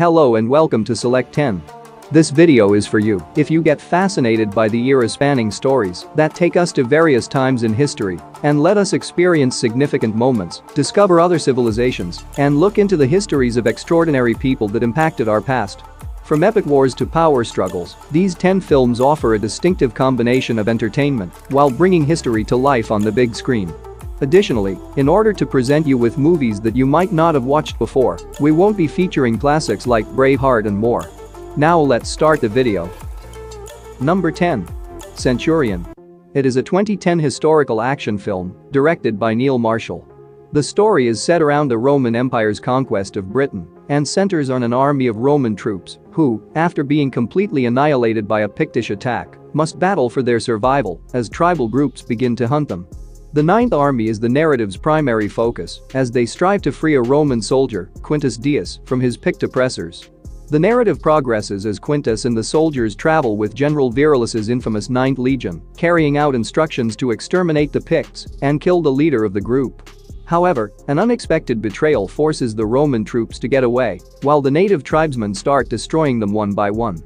Hello and welcome to Select 10. This video is for you if you get fascinated by the era-spanning stories that take us to various times in history and let us experience significant moments, discover other civilizations, and look into the histories of extraordinary people that impacted our past. From epic wars to power struggles, these 10 films offer a distinctive combination of entertainment while bringing history to life on the big screen. Additionally, in order to present you with movies that you might not have watched before, we won't be featuring classics like Braveheart and more. Now let's start the video. Number 10. Centurion. It is a 2010 historical action film directed by Neil Marshall. The story is set around the Roman Empire's conquest of Britain and centers on an army of Roman troops who, after being completely annihilated by a Pictish attack, must battle for their survival as tribal groups begin to hunt them. The Ninth Army is the narrative's primary focus as they strive to free a Roman soldier, Quintus Dius, from his Pict oppressors. The narrative progresses as Quintus and the soldiers travel with General Virulus's infamous 9th Legion, carrying out instructions to exterminate the Picts and kill the leader of the group. However, an unexpected betrayal forces the Roman troops to get away, while the native tribesmen start destroying them one by one.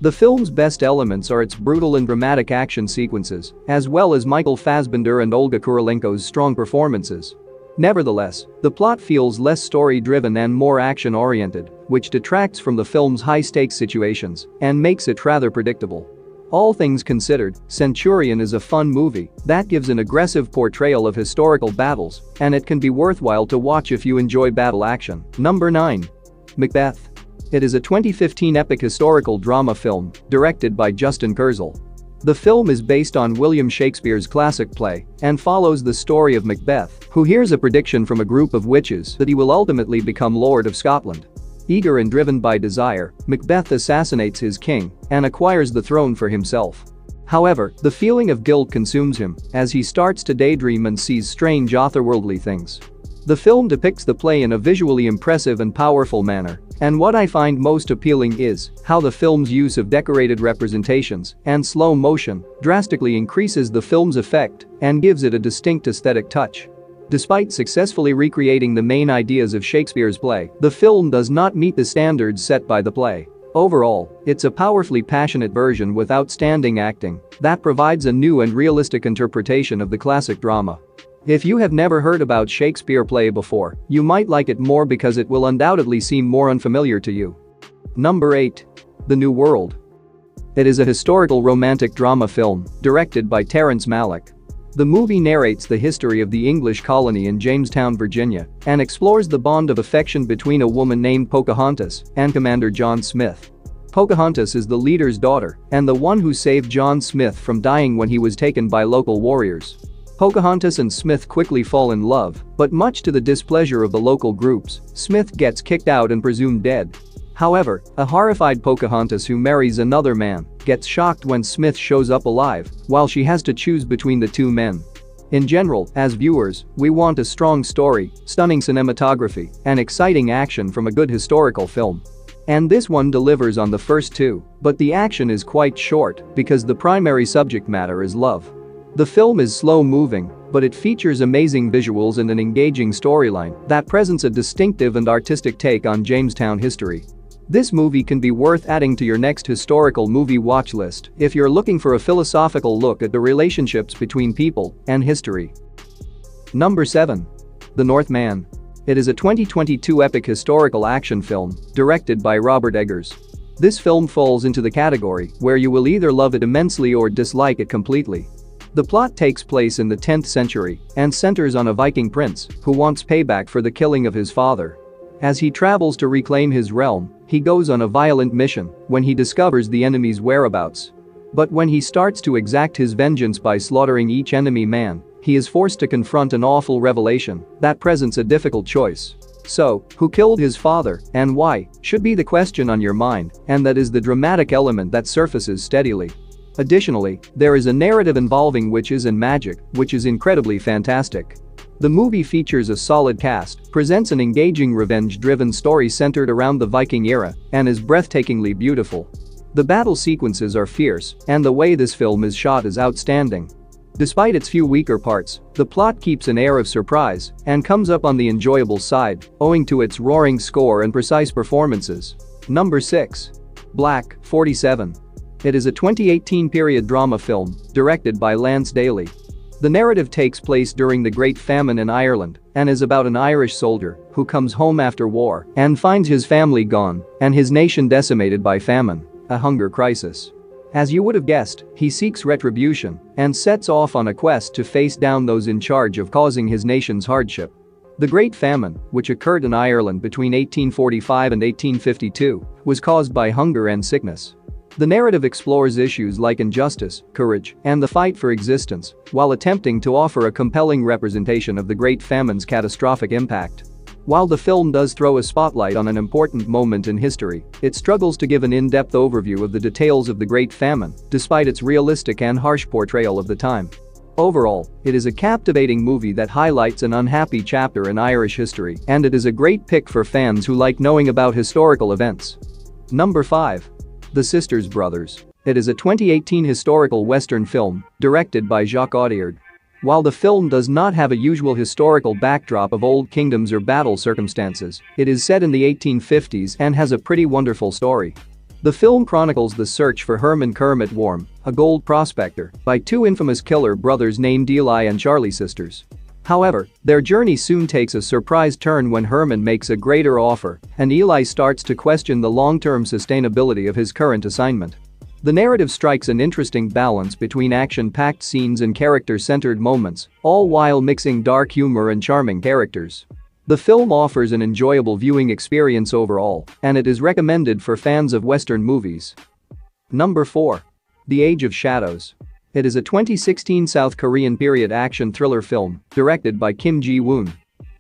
The film's best elements are its brutal and dramatic action sequences, as well as Michael Fassbender and Olga Kurylenko's strong performances. Nevertheless, the plot feels less story-driven and more action-oriented, which detracts from the film's high-stakes situations and makes it rather predictable. All things considered, Centurion is a fun movie that gives an aggressive portrayal of historical battles, and it can be worthwhile to watch if you enjoy battle action. Number 9. Macbeth. It is a 2015 epic historical drama film directed by Justin Kurzel. The film is based on William Shakespeare's classic play and follows the story of Macbeth, who hears a prediction from a group of witches that he will ultimately become Lord of Scotland. Eager and driven by desire, Macbeth assassinates his king and acquires the throne for himself. However, the feeling of guilt consumes him as he starts to daydream and sees strange otherworldly things. The film depicts the play in a visually impressive and powerful manner, and what I find most appealing is how the film's use of decorated representations and slow motion drastically increases the film's effect and gives it a distinct aesthetic touch. Despite successfully recreating the main ideas of Shakespeare's play, the film does not meet the standards set by the play. Overall, it's a powerfully passionate version with outstanding acting that provides a new and realistic interpretation of the classic drama. If you have never heard about Shakespeare play before, you might like it more because it will undoubtedly seem more unfamiliar to you. Number 8. The New World. It is a historical romantic drama film directed by Terrence Malick. The movie narrates the history of the English colony in Jamestown, Virginia, and explores the bond of affection between a woman named Pocahontas and Commander John Smith. Pocahontas is the leader's daughter and the one who saved John Smith from dying when he was taken by local warriors. Pocahontas and Smith quickly fall in love, but much to the displeasure of the local groups, Smith gets kicked out and presumed dead. However, a horrified Pocahontas who marries another man gets shocked when Smith shows up alive, while she has to choose between the two men. In general, as viewers, we want a strong story, stunning cinematography, and exciting action from a good historical film. And this one delivers on the first two, but the action is quite short because the primary subject matter is love. The film is slow-moving, but it features amazing visuals and an engaging storyline that presents a distinctive and artistic take on Jamestown history. This movie can be worth adding to your next historical movie watch list if you're looking for a philosophical look at the relationships between people and history. Number 7. The Northman. It is a 2022 epic historical action film directed by Robert Eggers. This film falls into the category where you will either love it immensely or dislike it completely. The plot takes place in the 10th century and centers on a Viking prince who wants payback for the killing of his father. As he travels to reclaim his realm, he goes on a violent mission when he discovers the enemy's whereabouts. But when he starts to exact his vengeance by slaughtering each enemy man, he is forced to confront an awful revelation that presents a difficult choice. So, who killed his father and why should be the question on your mind, and that is the dramatic element that surfaces steadily. Additionally, there is a narrative involving witches and magic, which is incredibly fantastic. The movie features a solid cast, presents an engaging revenge-driven story centered around the Viking era, and is breathtakingly beautiful. The battle sequences are fierce, and the way this film is shot is outstanding. Despite its few weaker parts, the plot keeps an air of surprise and comes up on the enjoyable side, owing to its roaring score and precise performances. Number 6. Black, 47. It is a 2018 period drama film directed by Lance Daly. The narrative takes place during the Great Famine in Ireland and is about an Irish soldier who comes home after war and finds his family gone and his nation decimated by famine, a hunger crisis. As you would have guessed, he seeks retribution and sets off on a quest to face down those in charge of causing his nation's hardship. The Great Famine, which occurred in Ireland between 1845 and 1852, was caused by hunger and sickness. The narrative explores issues like injustice, courage, and the fight for existence, while attempting to offer a compelling representation of the Great Famine's catastrophic impact. While the film does throw a spotlight on an important moment in history, it struggles to give an in-depth overview of the details of the Great Famine, despite its realistic and harsh portrayal of the time. Overall, it is a captivating movie that highlights an unhappy chapter in Irish history, and it is a great pick for fans who like knowing about historical events. Number 5. The Sisters Brothers. It is a 2018 historical Western film directed by Jacques Audiard. While the film does not have a usual historical backdrop of old kingdoms or battle circumstances, it is set in the 1850s and has a pretty wonderful story. The film chronicles the search for Herman Kermit Worm, a gold prospector, by two infamous killer brothers named Eli and Charlie Sisters. However, their journey soon takes a surprise turn when Herman makes a greater offer and Eli starts to question the long-term sustainability of his current assignment. The narrative strikes an interesting balance between action-packed scenes and character-centered moments, all while mixing dark humor and charming characters. The film offers an enjoyable viewing experience overall, and it is recommended for fans of Western movies. Number 4. The Age of Shadows. It is a 2016 South Korean period action thriller film directed by Kim Ji-woon.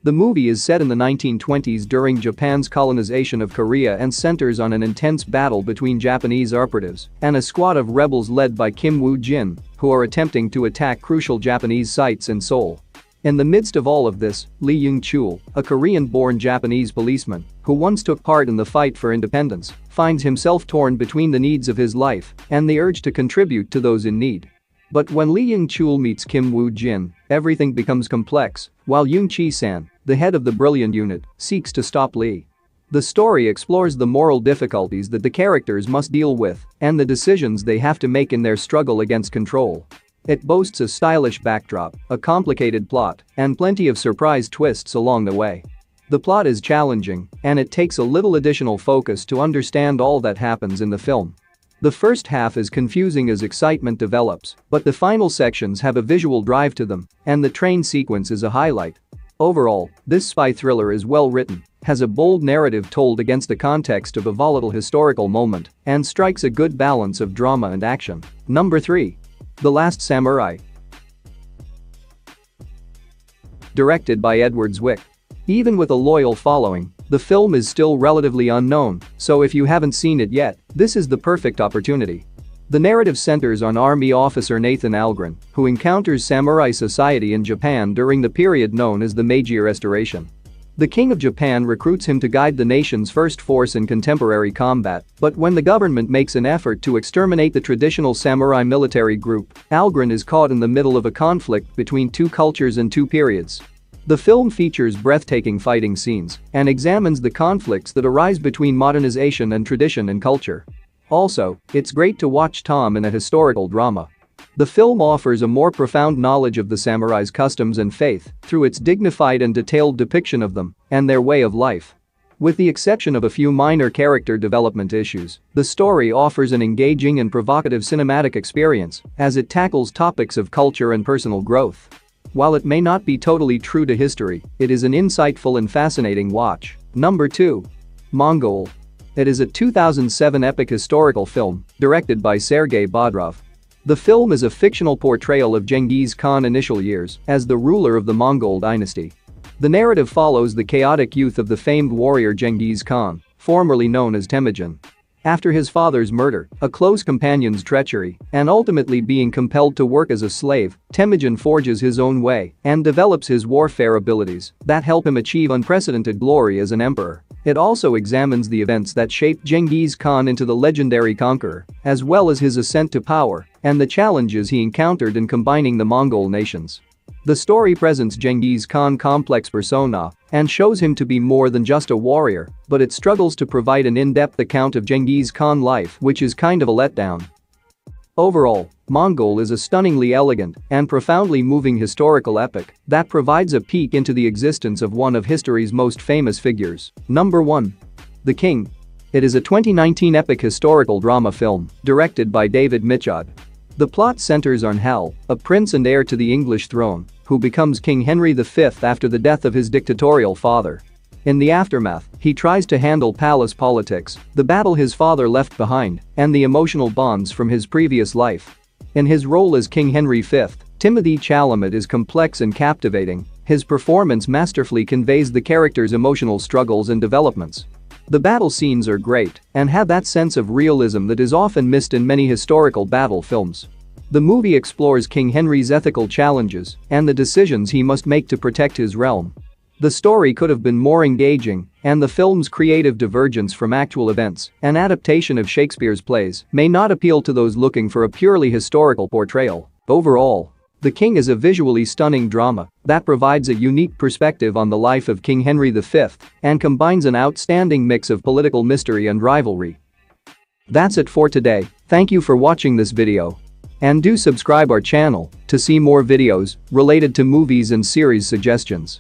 The movie is set in the 1920s during Japan's colonization of Korea and centers on an intense battle between Japanese operatives and a squad of rebels led by Kim Woo-jin, who are attempting to attack crucial Japanese sites in Seoul. In the midst of all of this, Lee Young-chul, a Korean-born Japanese policeman who once took part in the fight for independence, finds himself torn between the needs of his life and the urge to contribute to those in need. But when Lee Young-chul meets Kim Woo-jin, everything becomes complex, while Yoon Chi-san, the head of the Brilliant Unit, seeks to stop Lee. The story explores the moral difficulties that the characters must deal with and the decisions they have to make in their struggle against control. It boasts a stylish backdrop, a complicated plot, and plenty of surprise twists along the way. The plot is challenging, and it takes a little additional focus to understand all that happens in the film. The first half is confusing as excitement develops, but the final sections have a visual drive to them, and the train sequence is a highlight. Overall, this spy thriller is well written, has a bold narrative told against the context of a volatile historical moment, and strikes a good balance of drama and action. Number 3. The Last Samurai. Directed by Edward Zwick. Even with a loyal following, the film is still relatively unknown, so if you haven't seen it yet, this is the perfect opportunity. The narrative centers on Army officer Nathan Algren, who encounters samurai society in Japan during the period known as the Meiji Restoration. The King of Japan recruits him to guide the nation's first force in contemporary combat, but when the government makes an effort to exterminate the traditional samurai military group, Algren is caught in the middle of a conflict between two cultures and two periods. The film features breathtaking fighting scenes and examines the conflicts that arise between modernization and tradition and culture. Also, it's great to watch Tom in a historical drama. The film offers a more profound knowledge of the samurai's customs and faith through its dignified and detailed depiction of them and their way of life. With the exception of a few minor character development issues, the story offers an engaging and provocative cinematic experience as it tackles topics of culture and personal growth. While it may not be totally true to history, it is an insightful and fascinating watch. Number 2. Mongol. It is a 2007 epic historical film directed by Sergei Bodrov. The film is a fictional portrayal of Genghis Khan's initial years as the ruler of the Mongol dynasty. The narrative follows the chaotic youth of the famed warrior Genghis Khan, formerly known as Temujin. After his father's murder, a close companion's treachery, and ultimately being compelled to work as a slave, Temujin forges his own way and develops his warfare abilities that help him achieve unprecedented glory as an emperor. It also examines the events that shaped Genghis Khan into the legendary conqueror, as well as his ascent to power and the challenges he encountered in combining the Mongol nations. The story presents Genghis Khan's complex persona and shows him to be more than just a warrior, but it struggles to provide an in-depth account of Genghis Khan's life, which is kind of a letdown. Overall, Mongol is a stunningly elegant and profoundly moving historical epic that provides a peek into the existence of one of history's most famous figures. Number 1. The King. It is a 2019 epic historical drama film directed by David Michôd. The plot centers on Hal, a prince and heir to the English throne, who becomes King Henry V after the death of his dictatorial father. In the aftermath, he tries to handle palace politics, the battle his father left behind, and the emotional bonds from his previous life. In his role as King Henry V, Timothée Chalamet is complex and captivating. His performance masterfully conveys the character's emotional struggles and developments. The battle scenes are great and have that sense of realism that is often missed in many historical battle films. The movie explores King Henry's ethical challenges and the decisions he must make to protect his realm. The story could have been more engaging, and the film's creative divergence from actual events, an adaptation of Shakespeare's plays, may not appeal to those looking for a purely historical portrayal. Overall, The King is a visually stunning drama that provides a unique perspective on the life of King Henry V and combines an outstanding mix of political mystery and rivalry. That's it for today. Thank you for watching this video. And do subscribe our channel to see more videos related to movies and series suggestions.